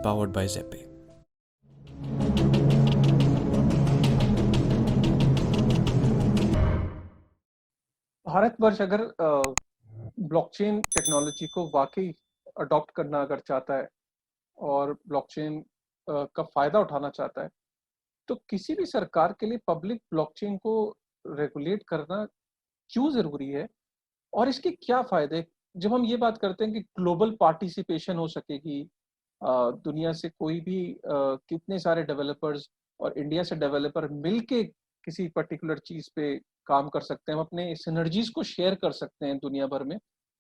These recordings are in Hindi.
powered by Zeppe. भारतवर्ष अगर ब्लॉकचेन टेक्नोलॉजी को वाकई अडॉप्ट करना अगर चाहता है और ब्लॉकचेन का फायदा उठाना चाहता है, तो किसी भी सरकार के लिए पब्लिक ब्लॉकचेन को रेगुलेट करना क्यों जरूरी है और इसके क्या फायदे। जब हम ये बात करते हैं कि ग्लोबल पार्टिसिपेशन हो सकेगी, दुनिया से कोई भी कितने सारे डेवलपर्स और इंडिया से डेवलपर मिलके किसी पर्टिकुलर चीज पे काम कर सकते हैं, हम अपने सिनर्जीज को शेयर कर सकते हैं दुनिया भर में।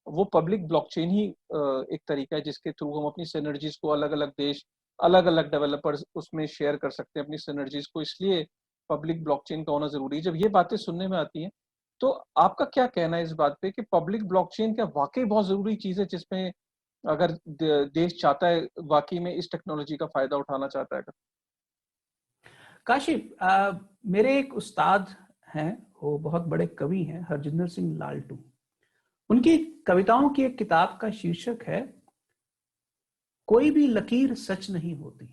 वो पब्लिक ब्लॉकचेन ही एक तरीका है जिसके थ्रू हम अपनी सिनर्जीज को अलग अलग देश, अलग अलग डेवलपर्स उसमें शेयर कर सकते हैं अपनी सिनर्जीज को। इसलिए पब्लिक ब्लॉकचेन का होना जरूरी है। जब ये बातें सुनने में आती हैं तो आपका क्या कहना है इस बात पे कि पब्लिक ब्लॉकचेन क्या वाकई बहुत जरूरी चीज है, जिसमें अगर देश चाहता है वाकई में इस टेक्नोलॉजी का फायदा उठाना चाहता है? काशिफ, मेरे एक उस्ताद हैं, वो बहुत बड़े कवि हैं, हरजिंदर सिंह लालटू। उनकी कविताओं की एक किताब का शीर्षक है कोई भी लकीर सच नहीं होती।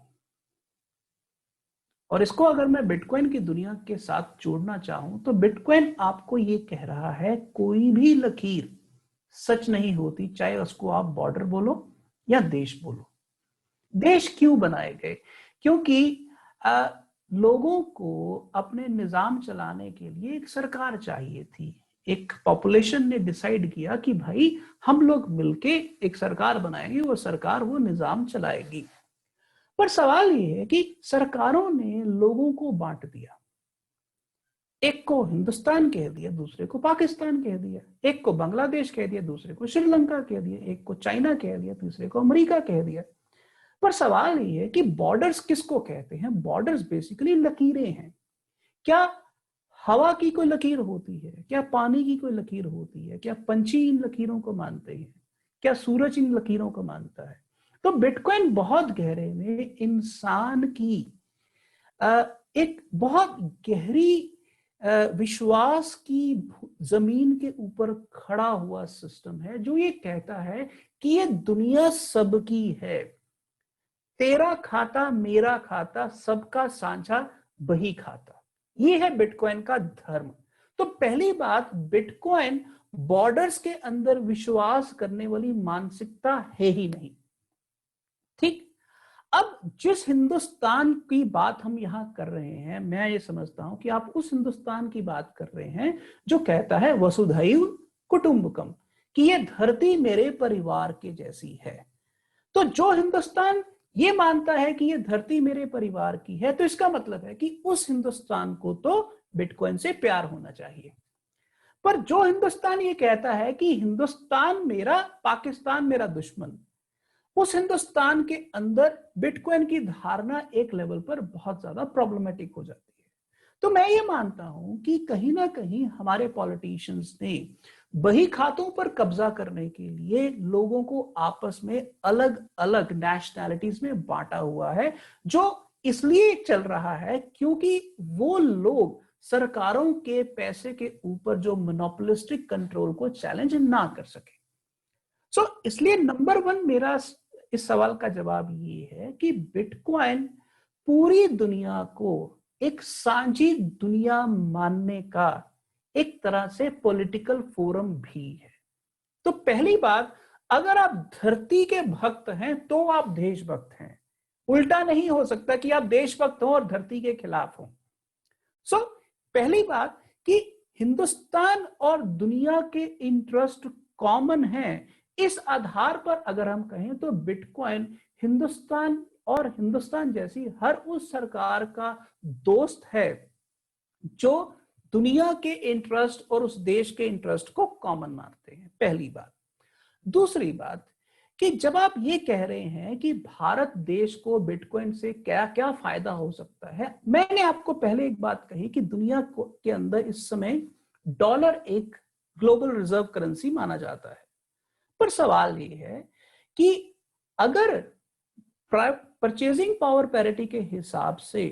और इसको अगर मैं बिटकॉइन की दुनिया के साथ जोड़ना चाहूं तो बिटकॉइन आपको ये कह रहा है कोई भी लकीर सच नहीं होती, चाहे उसको आप बॉर्डर बोलो या देश बोलो। देश क्यों बनाए गए? क्योंकि लोगों को अपने निजाम चलाने के लिए एक सरकार चाहिए थी। एक पॉपुलेशन ने डिसाइड किया कि भाई हम लोग मिलके एक सरकार बनाएंगे, वो सरकार वो निजाम चलाएगी। पर सवाल ये है कि सरकारों ने लोगों को बांट दिया। एक को हिंदुस्तान कह दिया, दूसरे को पाकिस्तान कह दिया, एक को बांग्लादेश कह दिया, दूसरे को श्रीलंका कह दिया, एक को चाइना कह दिया, तीसरे को अमेरिका कह दिया। पर सवाल ये है कि बॉर्डर्स किसको कहते हैं? बॉर्डर्स बेसिकली लकीरें हैं। क्या हवा की कोई लकीर होती है? क्या पानी की कोई लकीर होती है? क्या पंछी इन लकीरों को मानते हैं? क्या सूरज इन लकीरों को मानता है? तो बिटकॉइन बहुत गहरे में इंसान की एक बहुत गहरी विश्वास की जमीन के ऊपर खड़ा हुआ सिस्टम है, जो ये कहता है कि ये दुनिया सबकी है। तेरा खाता मेरा खाता, सबका साझा बही खाता। ये है बिटकॉइन का धर्म। तो पहली बात, बिटकॉइन बॉर्डर्स के अंदर विश्वास करने वाली मानसिकता है ही नहीं। ठीक। अब जिस हिंदुस्तान की बात हम यहां कर रहे हैं, मैं ये समझता हूं कि आप उस हिंदुस्तान की बात कर रहे हैं जो कहता है वसुधैव कुटुंबकम, कि ये धरती मेरे परिवार के जैसी है। तो जो हिंदुस्तान ये मानता है कि ये धरती मेरे परिवार की है, तो इसका मतलब है कि उस हिंदुस्तान को तो बिटकॉइन से प्यार होना चाहिए। पर जो हिंदुस्तान ये कहता है कि हिंदुस्तान मेरा, पाकिस्तान मेरा दुश्मन, उस हिंदुस्तान के अंदर बिटकॉइन की धारणा एक लेवल पर बहुत ज्यादा प्रॉब्लमेटिक हो जाती है। तो मैं ये मानता हूं कि कहीं ना कहीं हमारे पॉलिटिशियंस ने बही खातों पर कब्जा करने के लिए लोगों को आपस में अलग अलग नेशनैलिटीज में बांटा हुआ है, जो इसलिए चल रहा है क्योंकि वो लोग सरकारों के पैसे के ऊपर जो मोनोपोलिस्टिक कंट्रोल को चैलेंज ना कर सके। इसलिए नंबर 1 मेरा इस सवाल का जवाब ये है कि बिटकॉइन पूरी दुनिया को एक साझी दुनिया मानने का एक तरह से पॉलिटिकल फोरम भी है। तो पहली बात, अगर आप धरती के भक्त हैं तो आप देशभक्त हैं। उल्टा नहीं हो सकता कि आप देशभक्त हो और धरती के खिलाफ हो। पहली बात कि हिंदुस्तान और दुनिया के इंटरेस्ट कॉमन है। इस आधार पर अगर हम कहें तो बिटकॉइन हिंदुस्तान और हिंदुस्तान जैसी हर उस सरकार का दोस्त है जो दुनिया के इंटरेस्ट और उस देश के इंटरेस्ट को कॉमन मानते हैं। पहली बात। दूसरी बात कि जब आप ये कह रहे हैं कि भारत देश को बिटकॉइन से क्या क्या फायदा हो सकता है, मैंने आपको पहले एक बात कही कि दुनिया के अंदर इस समय डॉलर एक ग्लोबल रिजर्व करेंसी माना जाता है। पर सवाल ये है कि अगर परचेजिंग पावर पैरिटी के हिसाब से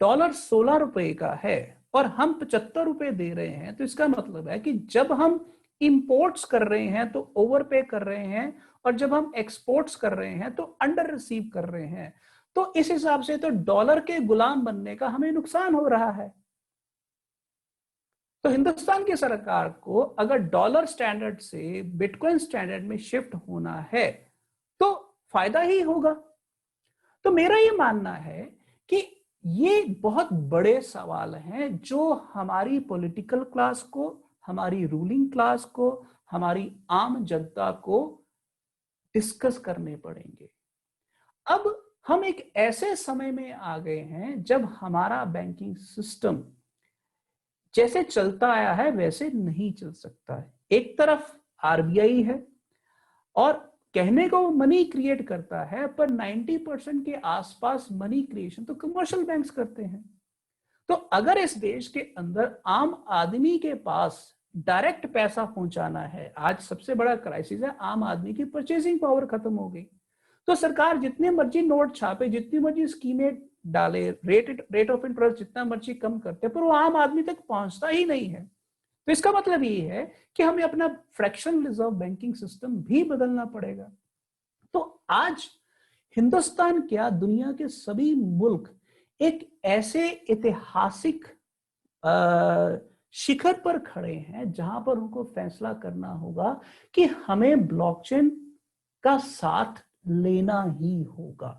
डॉलर 16 रुपए का है और हम 75 रुपए दे रहे हैं, तो इसका मतलब है कि जब हम इंपोर्ट्स कर रहे हैं तो ओवर पे कर रहे हैं और जब हम एक्सपोर्ट्स कर रहे हैं तो अंडर रिसीव कर रहे हैं। तो इस हिसाब से तो डॉलर के गुलाम बनने का हमें नुकसान हो रहा है। तो हिंदुस्तान की सरकार को अगर डॉलर स्टैंडर्ड से बिटकॉइन स्टैंडर्ड में शिफ्ट होना है तो फायदा ही होगा। तो मेरा ये मानना है कि ये बहुत बड़े सवाल हैं जो हमारी पॉलिटिकल क्लास को, हमारी रूलिंग क्लास को, हमारी आम जनता को डिस्कस करने पड़ेंगे। अब हम एक ऐसे समय में आ गए हैं जब हमारा बैंकिंग सिस्टम जैसे चलता आया है वैसे नहीं चल सकता है। एक तरफ आरबीआई है और कहने को मनी क्रिएट करता है, पर 90% के आसपास मनी क्रिएशन तो कमर्शियल बैंक्स करते हैं। तो अगर इस देश के अंदर आम आदमी के पास डायरेक्ट पैसा पहुंचाना है, आज सबसे बड़ा क्राइसिस है, आम आदमी की परचेसिंग पावर खत्म हो गई। तो सरकार जितने मर्जी नोट छापे, जितनी मर्जी स्कीमें डाले, रेट ऑफ इंटरेस्ट जितना मर्जी कम करते, पर वो आम आदमी तक पहुंचता ही नहीं है। तो इसका मतलब ये है कि हमें अपना फ्रैक्शनल रिजर्व बैंकिंग सिस्टम भी बदलना पड़ेगा। तो आज हिंदुस्तान क्या, दुनिया के सभी मुल्क एक ऐसे ऐतिहासिक शिखर पर खड़े हैं जहां पर उनको फैसला करना होगा कि हमें ब्लॉकचेन का साथ लेना ही होगा।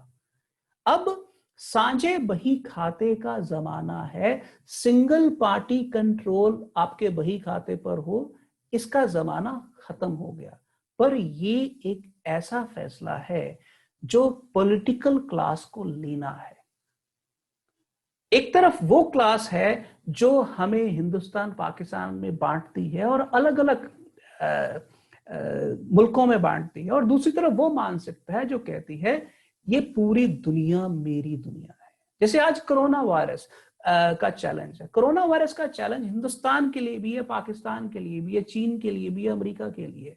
अब साझे बही खाते का जमाना है, सिंगल पार्टी कंट्रोल आपके बही खाते पर हो, इसका जमाना खत्म हो गया। पर ये एक ऐसा फैसला है जो पॉलिटिकल क्लास को लेना है। एक तरफ वो क्लास है जो हमें हिंदुस्तान पाकिस्तान में बांटती है और अलग अलग मुल्कों में बांटती है, और दूसरी तरफ वो मानसिकता है जो कहती है ये पूरी दुनिया मेरी दुनिया है। जैसे आज कोरोना वायरस का चैलेंज है। कोरोना वायरस का चैलेंज हिंदुस्तान के लिए भी है, पाकिस्तान के लिए भी है, चीन के लिए भी है, अमेरिका के लिए।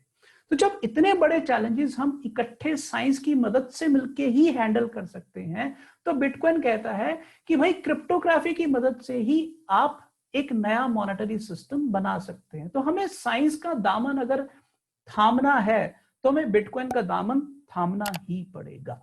तो जब इतने बड़े चैलेंजेस हम इकट्ठे साइंस की मदद से मिलके ही हैंडल कर सकते हैं, तो बिटकॉइन कहता है कि भाई क्रिप्टोग्राफी की मदद से ही आप एक नया मॉनेटरी सिस्टम बना सकते हैं। तो हमें साइंस का दामन अगर थामना है तो हमें बिटकॉइन का दामन थामना ही पड़ेगा।